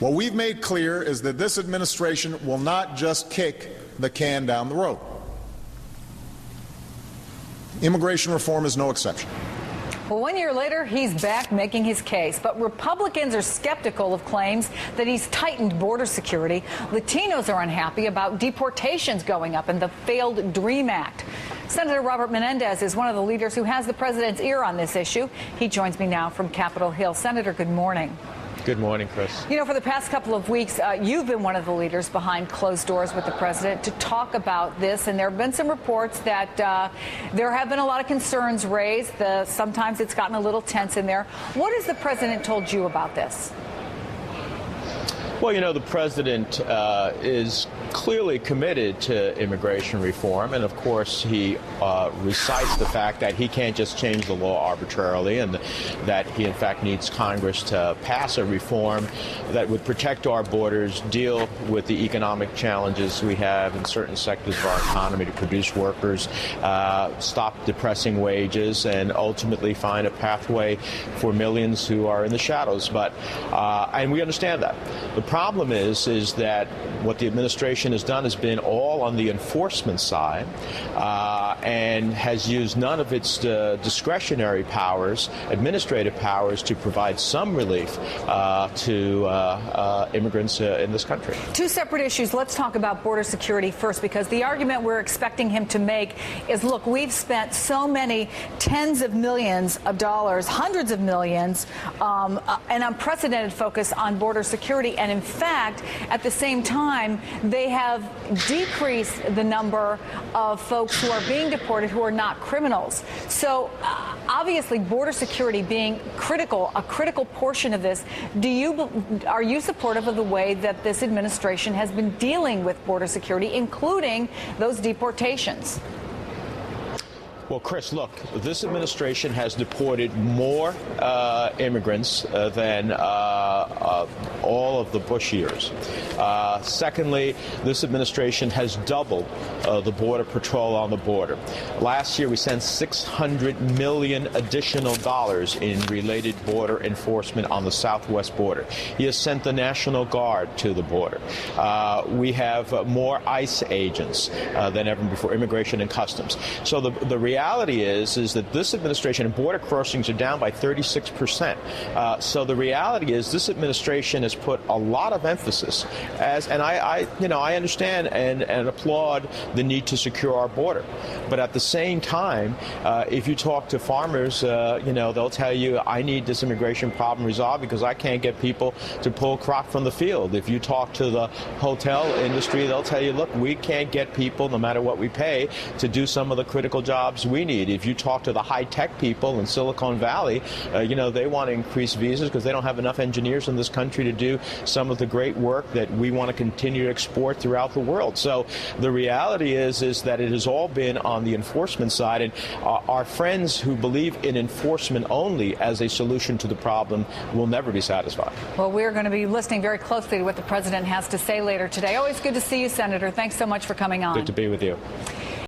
What we've made clear is that this administration will not just kick the can down the road. Immigration reform is no exception. Well, 1 year later, he's back making his case. But Republicans are skeptical of claims that he's tightened border security. Latinos are unhappy about deportations going up and the failed DREAM Act. Senator Robert Menendez is one of the leaders who has the president's ear on this issue. He joins me now from Capitol Hill. Senator, good morning. Good morning, Chris. You know, for the past couple of weeks, you've been one of the leaders behind closed doors with the president to talk about this. And there have been some reports that there have been a lot of concerns raised. Sometimes it's gotten a little tense in there. What has the president told you about this? Well, you know, the president is clearly committed to immigration reform. And, of course, he recites the fact that he can't just change the law arbitrarily and that he, in fact, needs Congress to pass a reform that would protect our borders, deal with the economic challenges we have in certain sectors of our economy to produce workers, stop depressing wages, and ultimately find a pathway for millions who are in the shadows. But and we understand that. The problem is that what the administration has done has been all on the enforcement side and has used none of its discretionary powers, administrative powers, to provide some relief to immigrants in this country. Two separate issues. Let's talk about border security first, because the argument we're expecting him to make is, look, we've spent so many tens of millions of dollars, hundreds of millions, an unprecedented focus on border security. And in fact, at the same time, they have decreased the number of folks who are being deported who are not criminals. So obviously, border security being a critical portion of this, are you supportive of the way that this administration has been dealing with border security, including those deportations? Well, Chris, look, this administration has deported more immigrants than all of the Bush years. Secondly, this administration has doubled the Border Patrol on the border. Last year, we sent $600 million additional dollars in related border enforcement on the southwest border. He has sent the National Guard to the border. We have more ICE agents than ever before, Immigration and Customs. So the reality is that this administration, and border crossings are down by 36%. So the reality is this administration has put a lot of emphasis, and I understand and applaud the need to secure our border. But at the same time, if you talk to farmers, they'll tell you, I need this immigration problem resolved because I can't get people to pull crop from the field. If you talk to the hotel industry, they'll tell you, look, we can't get people, no matter what we pay, to do some of the critical jobs we need. If you talk to the high-tech people in Silicon Valley, they want to increase visas because they don't have enough engineers in this country to do some of the great work that we want to continue to export throughout the world. So the reality is that it has all been on the enforcement side, and our friends who believe in enforcement only as a solution to the problem will never be satisfied. Well, we're going to be listening very closely to what the president has to say later today. Always good to see you, Senator. Thanks so much for coming on. Good to be with you.